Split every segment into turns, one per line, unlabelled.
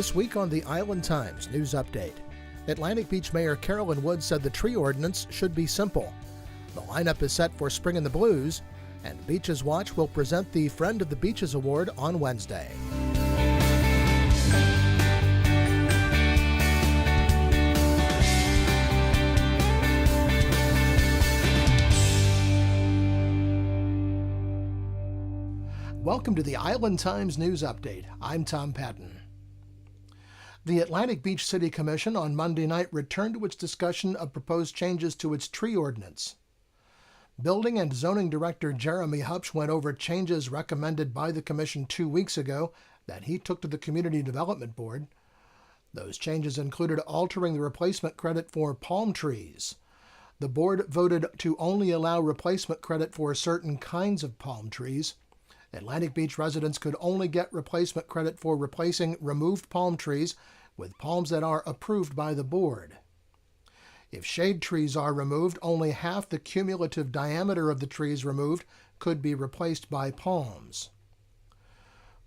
This week on the Island Times News Update, Atlantic Beach Mayor Carolyn Wood said the tree ordinance should be simple. The lineup is set for Spring in the Blues, and Beaches Watch will present the Friend of the Beaches Award on Wednesday. Welcome to the Island Times News Update. I'm Tom Patton. The Atlantic Beach City Commission on Monday night returned to its discussion of proposed changes to its tree ordinance. Building and Zoning Director Jeremy Hupsch went over changes recommended by the Commission 2 weeks ago that he took to the Community Development Board. Those changes included altering the replacement credit for palm trees. The board voted to only allow replacement credit for certain kinds of palm trees. Atlantic Beach residents could only get replacement credit for replacing removed palm trees with palms that are approved by the board. If shade trees are removed, only half the cumulative diameter of the trees removed could be replaced by palms.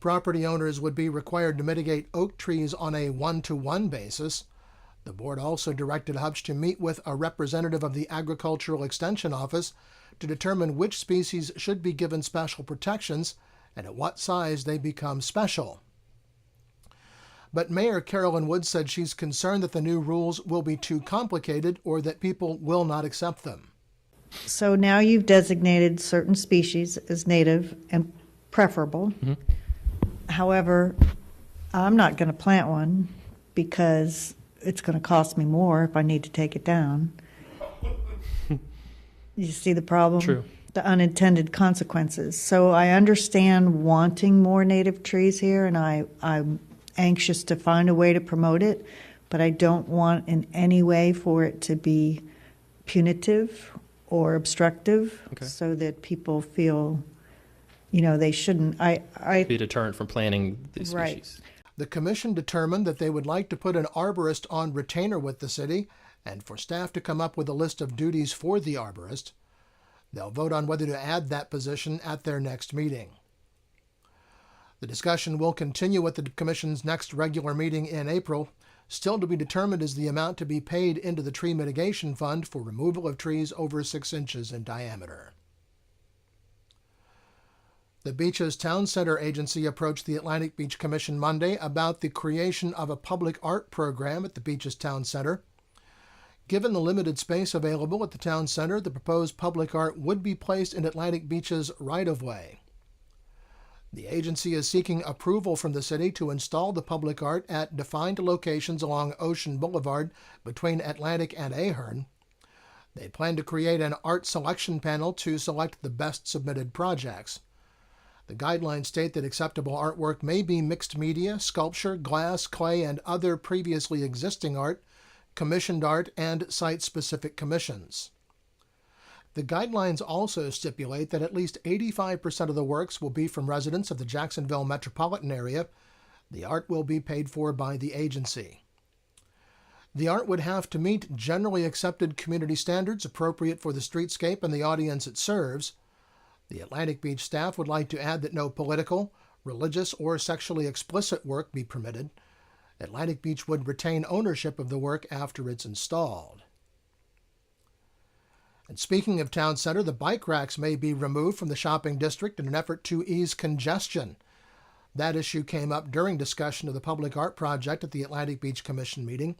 Property owners would be required to mitigate oak trees on a 1-to-1 basis. The board also directed Hupsch to meet with a representative of the Agricultural Extension Office to determine which species should be given special protections and at what size they become special. But Mayor Carolyn Wood said she's concerned that the new rules will be too complicated or that people will not accept them.
So now you've designated certain species as native and preferable. However, I'm not going to plant one because it's going to cost me more if I need to take it down. You see the problem?
True.
The unintended consequences. So I understand wanting more native trees here, and I'm anxious to find a way to promote it, but I don't want in any way for it to be punitive or obstructive, so that people feel, they shouldn't.
Be a deterrent from planting these species.
Right.
The commission determined that they would like to put an arborist on retainer with the city and for staff to come up with a list of duties for the arborist. They'll vote on whether to add that position at their next meeting. The discussion will continue at the Commission's next regular meeting in April. Still to be determined is the amount to be paid into the Tree Mitigation Fund for removal of trees over 6 inches in diameter. The Beaches Town Center Agency approached the Atlantic Beach Commission Monday about the creation of a public art program at the Beaches Town Center. Given the limited space available at the town center, the proposed public art would be placed in Atlantic Beach's right-of-way. The agency is seeking approval from the city to install the public art at defined locations along Ocean Boulevard between Atlantic and Ahern. They plan to create an art selection panel to select the best submitted projects. The guidelines state that acceptable artwork may be mixed media, sculpture, glass, clay, and other previously existing art, commissioned art, and site-specific commissions. The guidelines also stipulate that at least 85% of the works will be from residents of the Jacksonville metropolitan area. The art will be paid for by the agency. The art would have to meet generally accepted community standards appropriate for the streetscape and the audience it serves. The Atlantic Beach staff would like to add that no political, religious, or sexually explicit work be permitted. Atlantic Beach would retain ownership of the work after it's installed. And speaking of town center, the bike racks may be removed from the shopping district in an effort to ease congestion. That issue came up during discussion of the public art project at the Atlantic Beach Commission meeting.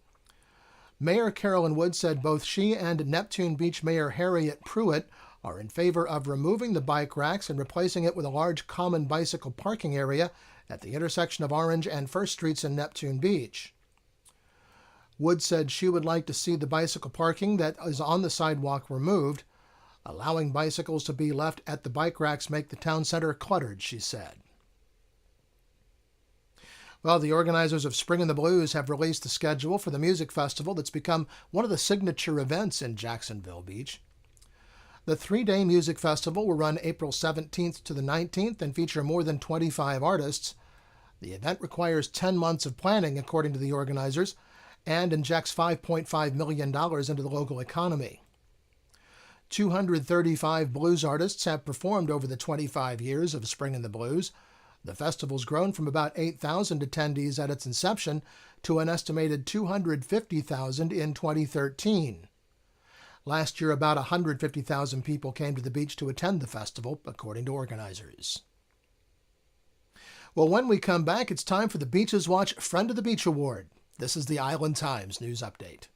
Mayor Carolyn Wood said both she and Neptune Beach Mayor Harriet Pruitt are in favor of removing the bike racks and replacing it with a large common bicycle parking area at the intersection of Orange and First Streets in Neptune Beach. Wood said she would like to see the bicycle parking that is on the sidewalk removed. Allowing bicycles to be left at the bike racks make the town center cluttered, she said. Well, the organizers of Spring in the Blues have released the schedule for the music festival that's become one of the signature events in Jacksonville Beach. The 3-day music festival will run April 17th to the 19th and feature more than 25 artists. The event requires 10 months of planning, according to the organizers, and injects $5.5 million into the local economy. 235 blues artists have performed over the 25 years of Spring in the Blues. The festival's grown from about 8,000 attendees at its inception to an estimated 250,000 in 2013. Last year, about 150,000 people came to the beach to attend the festival, according to organizers. Well, when we come back, it's time for the Beaches Watch Friend of the Beach Award. This is the Island Times News Update.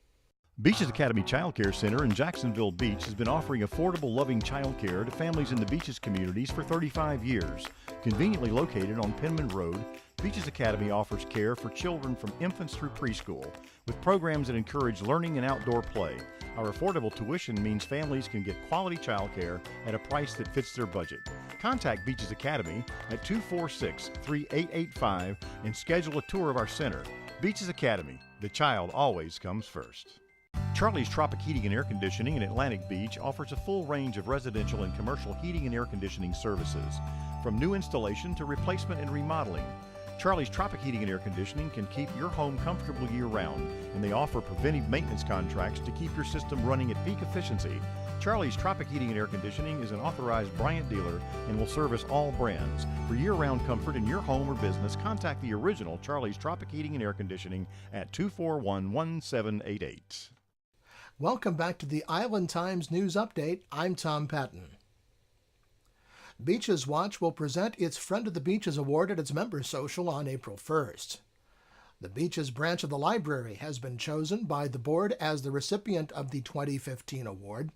Beaches Academy Child Care Center in Jacksonville Beach has been offering affordable, loving child care to families in the Beaches communities for 35 years. Conveniently located on Penman Road, Beaches Academy offers care for children from infants through preschool, with programs that encourage learning and outdoor play. Our affordable tuition means families can get quality child care at a price that fits their budget. Contact Beaches Academy at 246-3885 and schedule a tour of our center. Beaches Academy, the child always comes first. Charlie's Tropic Heating and Air Conditioning in Atlantic Beach offers a full range of residential and commercial heating and air conditioning services, from new installation to replacement and remodeling. Charlie's Tropic Heating and Air Conditioning can keep your home comfortable year-round, and they offer preventive maintenance contracts to keep your system running at peak efficiency. Charlie's Tropic Heating and Air Conditioning is an authorized Bryant dealer and will service all brands. For year-round comfort in your home or business, contact the original Charlie's Tropic Heating and Air Conditioning at 241-1788.
Welcome back to the Island Times News Update. I'm Tom Patton. Beaches Watch will present its Friend of the Beaches Award at its member social on April 1st. The Beaches branch of the library has been chosen by the board as the recipient of the 2015 award.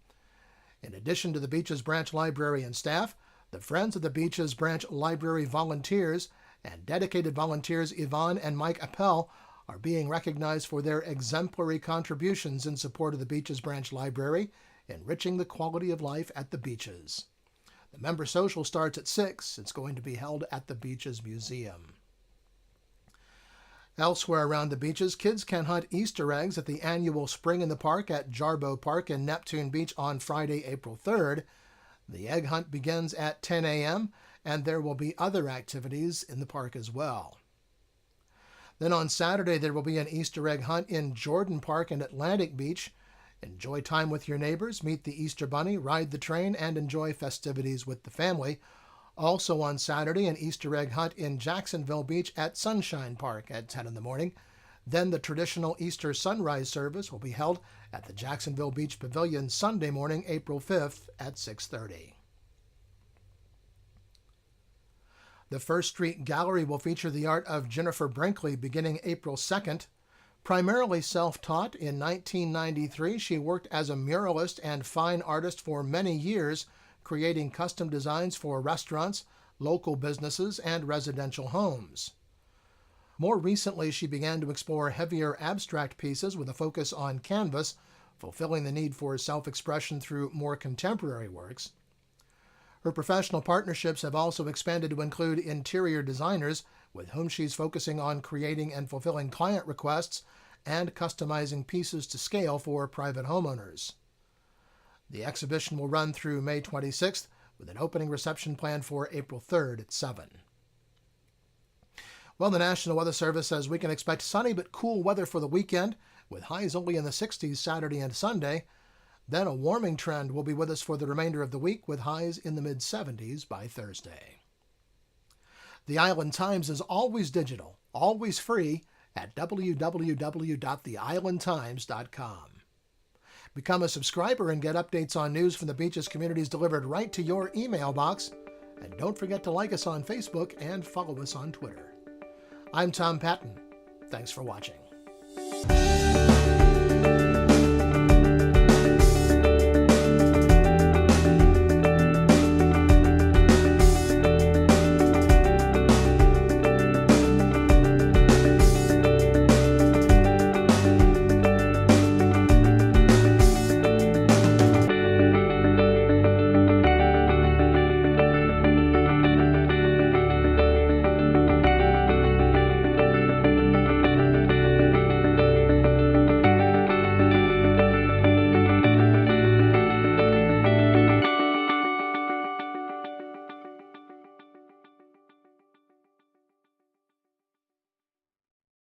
In addition to the Beaches branch library and staff, the Friends of the Beaches branch library volunteers and dedicated volunteers Yvonne and Mike Appel are being recognized for their exemplary contributions in support of the Beaches branch library, enriching the quality of life at the beaches. The member social starts at 6. It's going to be held at the Beaches Museum. Elsewhere around the beaches, kids can hunt Easter eggs at the annual Spring in the Park at Jarboe Park in Neptune Beach on Friday, April 3rd. The egg hunt begins at 10 a.m., and there will be other activities in the park as well. Then on Saturday, there will be an Easter egg hunt in Jordan Park in Atlantic Beach. Enjoy time with your neighbors, meet the Easter Bunny, ride the train, and enjoy festivities with the family. Also on Saturday, an Easter egg hunt in Jacksonville Beach at Sunshine Park at 10 in the morning. Then the traditional Easter sunrise service will be held at the Jacksonville Beach Pavilion Sunday morning, April 5th at 6:30. The First Street Gallery will feature the art of Jennifer Brinkley beginning April 2nd. Primarily self-taught, in 1993 she worked as a muralist and fine artist for many years, creating custom designs for restaurants, local businesses, and residential homes. More recently, she began to explore heavier abstract pieces with a focus on canvas, fulfilling the need for self-expression through more contemporary works. Her professional partnerships have also expanded to include interior designers, with whom she's focusing on creating and fulfilling client requests and customizing pieces to scale for private homeowners. The exhibition will run through May 26th, with an opening reception planned for April 3rd at 7. Well, the National Weather Service says we can expect sunny but cool weather for the weekend, with highs only in the 60s Saturday and Sunday. Then a warming trend will be with us for the remainder of the week, with highs in the mid-70s by Thursday. The Island Times is always digital, always free at www.theislandtimes.com. Become a subscriber and get updates on news from the beaches communities delivered right to your email box. And don't forget to like us on Facebook and follow us on Twitter. I'm Tom Patton. Thanks for watching.